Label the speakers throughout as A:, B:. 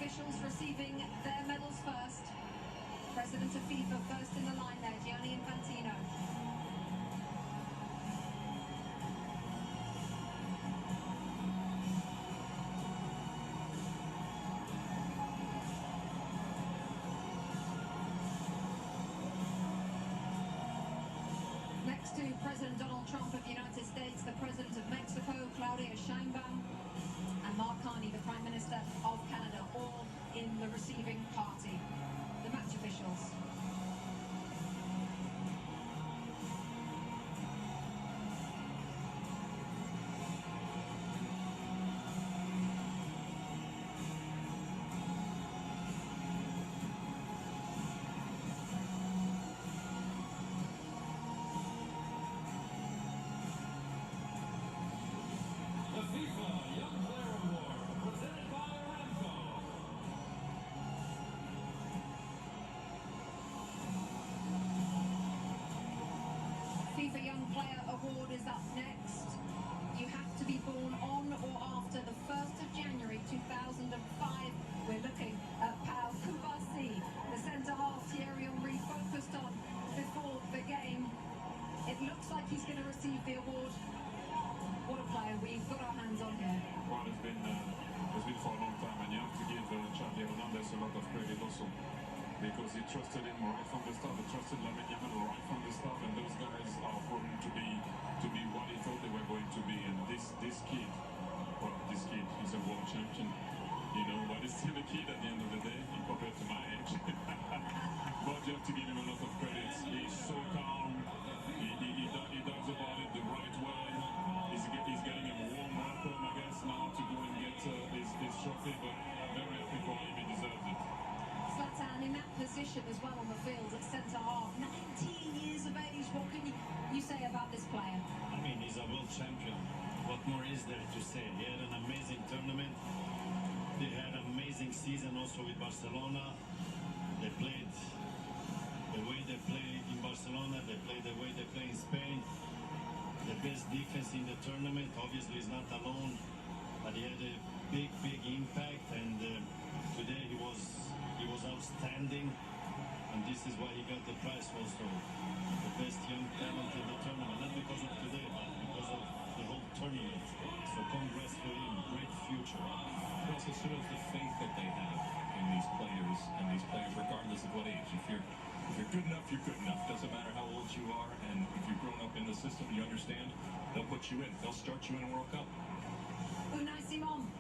A: officials receiving their medals first. President of FIFA first in the line there, Gianni Infantino. Next to President Donald Trump of the United States, the President of Mexico, Claudia Sheinbaum, and Mark Carney, the Prime Minister of Canada, all in the receiving party. The match officials.
B: The FIFA Young Player Award, presented by Aramco.
A: FIFA Young Player Award is up next. You have to be born on or after the 1st of January 2005. We're looking at Pau Kubasi, the centre-half Thierry Henry focused on before the game. It looks like he's going to receive the award. What a player we've got our hands on here.
C: Well, it's been for a long time, and you have to give Xavi Hernandez a lot of credit also, because he trusted him right from the start. He trusted Lamine Yamal right from the start, and those guys are proven to be what he thought they were going to be. And this kid, well, this kid is a world champion, you know, but he's still a kid at the end of the day, compared to my age. But you have to give him a lot of credit. He's so calm. He does about it the right way. He's getting a warm welcome, I guess, now to go and get his trophy, but I'm very happy for him. He deserves it.
A: Zlatan in that position as well on the field at centre-half. 19 years of age. What can you say about this player?
D: I mean, he's a world champion. What more is there to say? He had an amazing tournament. They had an amazing season also with Barcelona. They played the way they play in Barcelona. They play the way they play in Spain. The best defense in the tournament. Obviously, he's not alone, but he had a big impact. And today he was outstanding, and this is why he got the prize also, the best young talent in the tournament. Not because of today, but because of the whole tournament. So congrats to him. Great future.
B: It also shows the faith that they have in these players, regardless of what age. If you're good enough, you're good enough. Doesn't matter how old you are, and if you've grown up in the system, you understand, they'll put you in. They'll start you in a World Cup.
A: Unai Simon,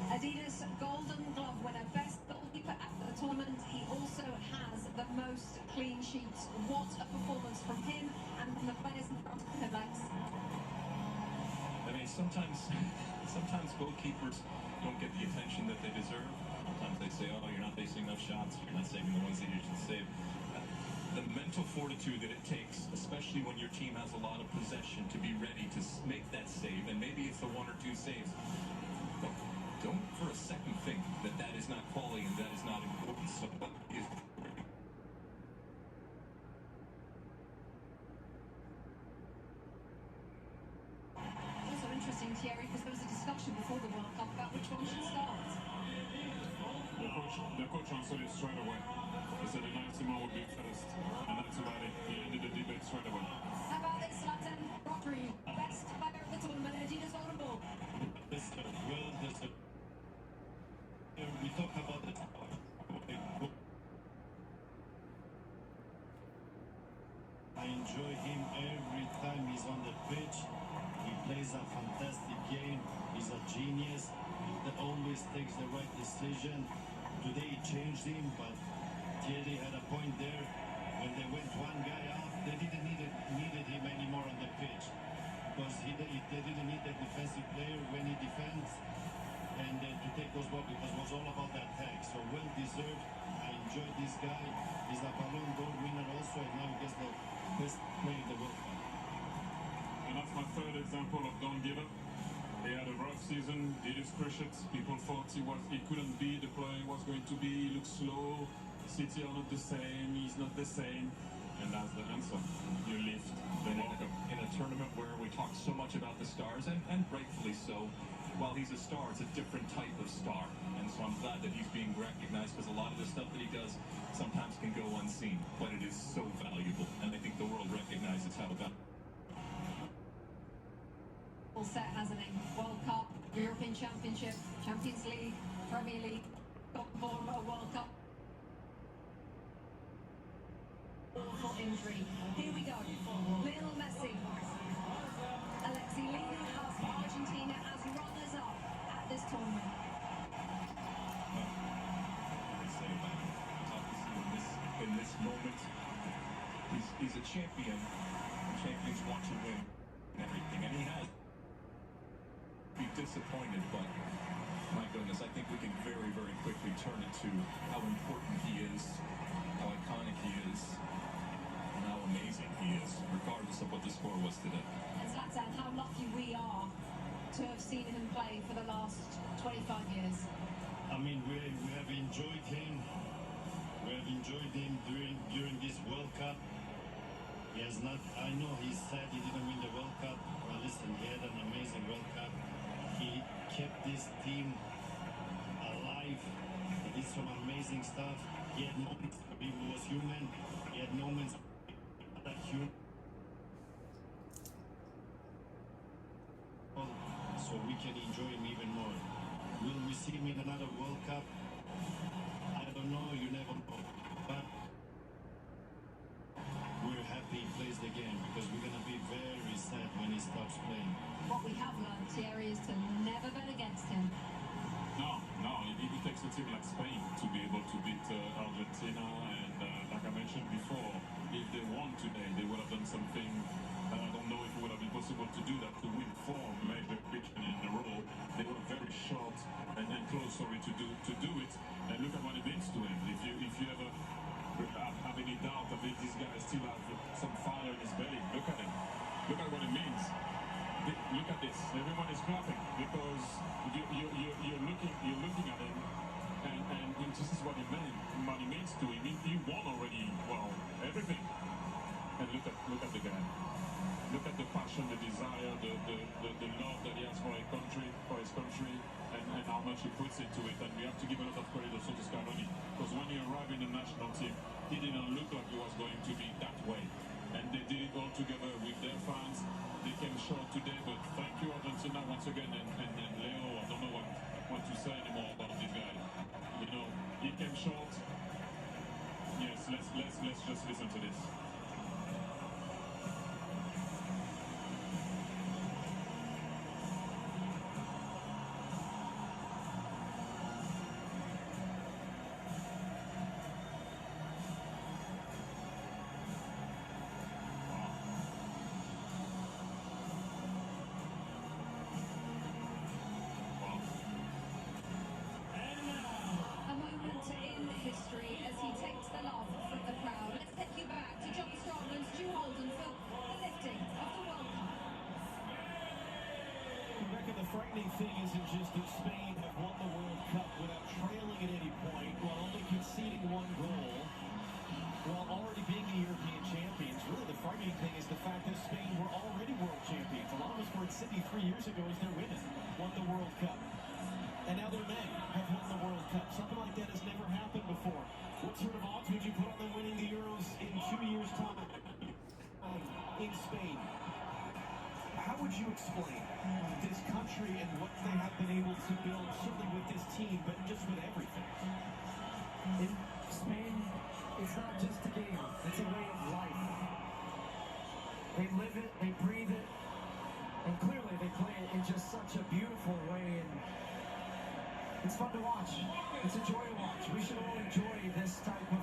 A: Adidas Golden Glove winner, best goalkeeper at the tournament. He also has the most clean sheets. What a performance from him and from the players in front of him, Lex.
B: I mean, sometimes goalkeepers don't get the attention that they deserve. Sometimes they say, oh, you're not facing enough shots, you're not saving the ones that you should save. The mental fortitude that it takes, especially when your team has a lot of possession, to be ready to make that save, and maybe it's the one or two saves. Don't for a second think that that is not quality and that is not important. So
A: Also interesting, Thierry, because there was a discussion before the World Cup about which one should start.
C: The coach answered it straight away. He said Unai Simon would be first, and that's about it. He ended the debate straight away.
A: How about this, Zlatan Rodri, best player of the tournament, Adidas Golden Ball?
D: We talk about it. I enjoy him every time he's on the pitch. He plays a fantastic game. He's a genius. He always takes the right decision. Today he changed him, but Thierry had a point there. When they went one guy out, they didn't needed him anymore on the pitch, because they didn't need a defensive player when he defends and to take those balls, because it was all about the attack. So well deserved. I enjoy this guy. He's a Ballon d'Or winner also, and now he gets the best player in the World Cup.
C: And that's my third example of don't give up. He had a rough season, did his cruciates. People thought he couldn't be the player he was going to be. He looked slow. City are not the same. He's not the same. And that's the answer. You lift the World Cup.
B: In a tournament where we talk so much about the stars, and rightfully so, while he's a star, it's a different type of star. And so I'm glad that he's being recognized, because a lot of the stuff that he does sometimes can go unseen, but it is so valuable. And I think the world recognizes how valuable.
A: All set, hasn't he? World Cup, European Championship, Champions League, Premier League, got born a World Cup. Awful injury. Here we go. Lionel Messi. Alexi leading us, Argentina as runners-up at this tournament.
B: In this moment, he's a champion. Champions want to win everything, and he has. Be disappointed, but my goodness, I think we can very, very quickly turn it to how important he is, how iconic he is, and how amazing he is, regardless of what the score was today.
A: And Zlatan, how lucky we are to have seen him play for the last 25 years.
D: I mean, we have enjoyed him. We have enjoyed him during this World Cup. He has not. I know he said he didn't win the World Cup. But listen, he had an amazing World Cup. He kept this team alive. He did some amazing stuff. He had moments where he was human. He had moments that human. So we can enjoy him even more. Will we see him in another World Cup? I don't know. You never know. But we're happy he plays the game, because we're going to be very sad when he stops playing.
A: What we have learned, Thierry, is to never bet against him.
C: No, it takes a team like Spain to be able to beat Argentina, and like I mentioned before, if they won today, they would have done something that I don't know if it would have been possible to do, that to win 4 major victories in a row. They were very short and close, to do it, and look at what it means to him. If you ever have any doubt that this guy still has some fire in his belly, look at him. Look at what it means. Look at this. Everyone is clapping because you're looking at him, and this is what he means to him. He won already, well, everything. And look at the guy. Look at the passion, the desire, the love that he has for his country, and how much he puts into it. And we have to give a lot of credit also to Scaloni, because when he arrived in the national team, he didn't look like he was going to be that way. And they did it all together with their fans. They came short today, but thank you, Argentina, once again. And Leo, I don't know what to say anymore about this guy. You know, he came short. Yes, let's just listen to this.
A: History as he takes the love from the crowd. Let's take you back to John Strong and Stu Holden for the lifting of the World Cup.
E: Rebecca, the frightening thing isn't just that Spain have won the World Cup without trailing at any point, while only conceding 1 goal, while already being the European champions. Really, the frightening thing is the fact that Spain were already world champions. A lot of us were in Sydney 3 years ago as their women won the World Cup. And now their men have won the World Cup. Something like that has never happened before. What sort of odds would you put on them winning the Euros in 2 years' time in Spain? How would you explain this country and what they have been able to build, certainly with this team, but just with everything?
F: In Spain, it's not just a game, it's a way of life. They live it, they breathe it, and clearly they play it in just such a beautiful way. And it's fun to watch. It's a joy to watch. We should all enjoy this type of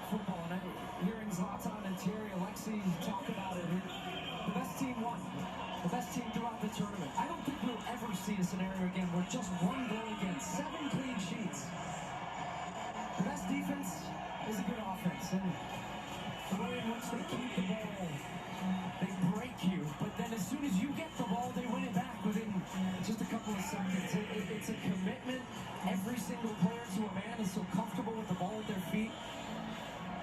F: football. And hearing Zlatan and Thierry, Alexi talk about it, the best team won. The best team throughout the tournament. I don't think we'll ever see a scenario again where just 1 goal against, 7 clean sheets. The best defense is a good offense. And the way in which they keep the ball, they break you. But then as soon as you get the ball, they win it back within just a couple of seconds. It's a commitment. Every single player to a man is so comfortable with the ball at their feet.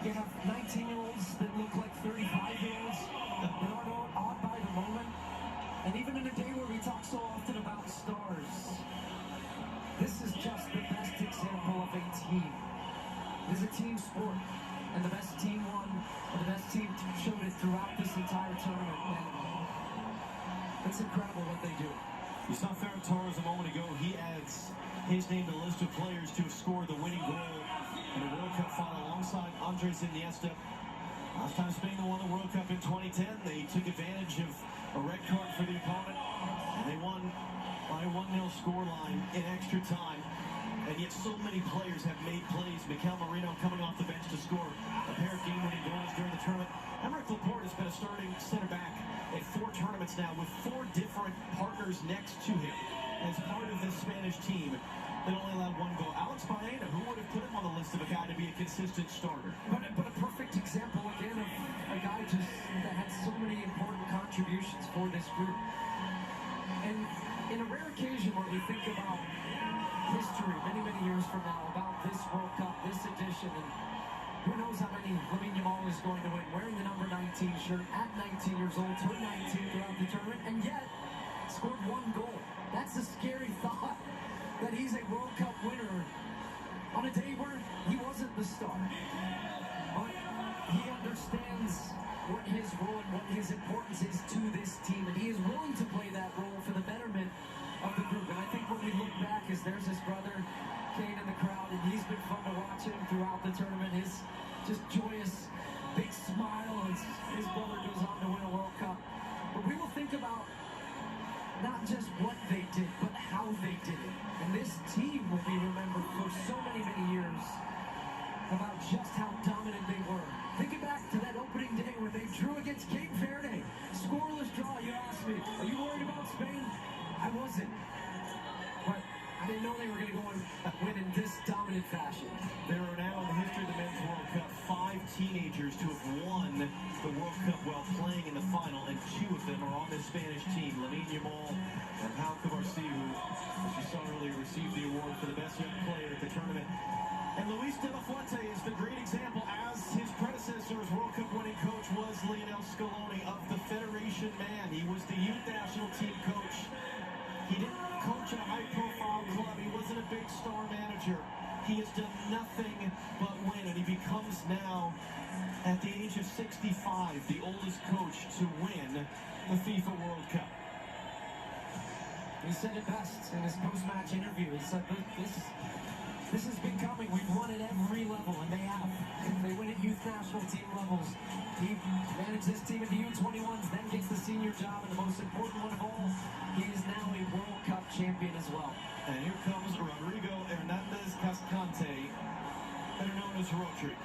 F: You have 19-year-olds that look like 35-years-olds that are awed by the moment. And even in a day where we talk so often about showed it throughout this entire tournament. And it's incredible what they do.
E: You saw Ferran Torres a moment ago. He adds his name to the list of players to have scored the winning goal in a World Cup final alongside Andres Iniesta. Last time Spain won the World Cup in 2010, they took advantage of a red card for the opponent, and they won by a 1-0 scoreline in extra time. And yet so many players have made plays. Mikel Merino coming off the bench to score a pair of game-winning goals during the tournament. Aymeric Laporte has been a starting center back at 4 tournaments now with 4 different partners next to him as part of this Spanish team that only allowed 1 goal. Alex Baena, who would have put him on the list of a guy to be a consistent starter?
F: But a perfect example again of a guy just that had so many important contributions for this group. And in a rare occasion where we think about history many years from now about this World Cup, this edition, and who knows how many Lamine Yamal is going to win, wearing the number 19 shirt at 19 years old, turned 19 throughout the tournament, and yet scored 1 goal. That's a scary thought, that he's a World Cup winner on a day where he wasn't the star. But he understands what his role and what his importance is to this team, and he is willing to play that role for the betterment of the group. And I think when we look back, as there's his brother Kane in the crowd, and he's been fun to watch him throughout the tournament. His just joyous, big smile as his brother goes on to win a World Cup. But we will think about not just what they did, but how they did it. And this team will be remembered for so many years about just how dominant they were. Thinking back to that opening day where they drew against Cape Verde. Scoreless draw, you asked me, are you worried about Spain? I wasn't. But I didn't know they were going to go and win in this dominant fashion.
E: There are now, in the history of the Men's World Cup, 5 teenagers to have won the World Cup while playing in the final, and 2 of them are on this Spanish team. Lamine Yamal and Pau Cubarsí, who, as you saw earlier, received the award for the best young player at the tournament. And Luis de la Fuente is the great example, as his predecessor's World Cup winning coach was Lionel Scaloni, of the Federation man. He was the youth national team coach. He didn't coach at a high-profile club. He wasn't a big star manager. He has done nothing but win, and he becomes now, at the age of 65, the oldest coach to win the FIFA World Cup.
F: He said it best in his post-match interview. He said, this has been coming. We've won at every level, and they have. They win at youth national team levels. He managed his team at the U21s, then gets the senior job, and the most important one of all, he is now a World Cup champion as well.
E: And here comes Rodrigo Hernandez Cascante, better known as Rodri,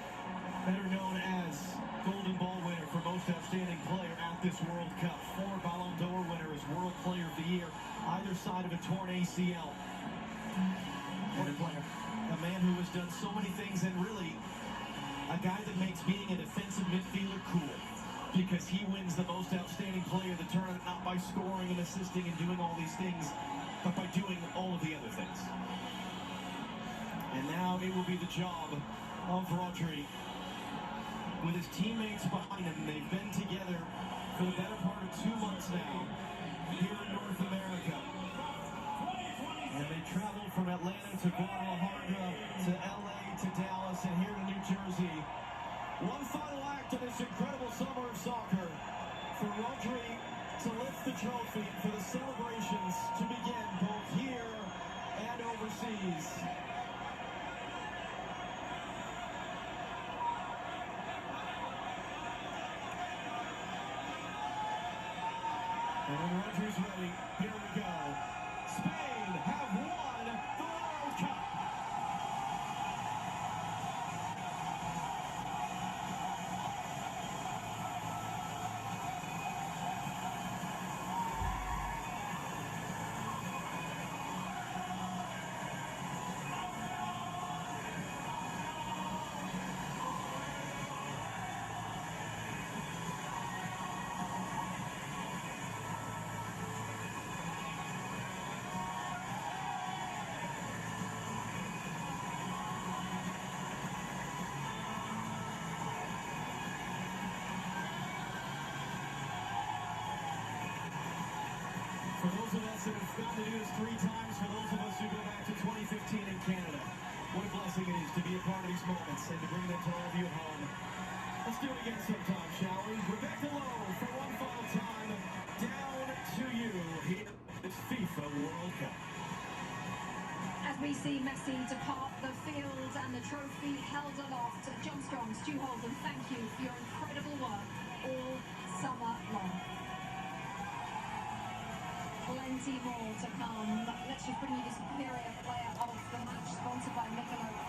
E: better known as Golden Ball winner for most outstanding player at this World Cup. 4 Ballon d'Or winners, World Player of the Year, either side of a torn ACL.
F: What a player.
E: A man who has done so many things, and really a guy that makes being a defensive midfielder cool, because he wins the most outstanding player of the tournament, not by scoring and assisting and doing all these things, but by doing all of the other things. And now it will be the job of Rodri, with his teammates behind him. They've been together for the better part of 2 months now here in North America. And they traveled from Atlanta to Guadalajara to LA to Dallas and here to New Jersey. One final act of this incredible summer of soccer for Rodri to lift the trophy, for the celebrations to begin both here and overseas. And when Rodri's ready, here we go. Spain have won the World Cup. For those of us that have gotten to do this 3 times, for those of us who go back to 2015 in Canada, what a blessing it is to be a part of these moments and to bring them to all of you at home. Let's do it again sometime, shall we?
A: Messi depart the field and the trophy held aloft. John Strong, Stu Holden, thank you for your incredible work all summer long. Plenty more to come. Let's just bring you the superior player of the match, sponsored by Michelob.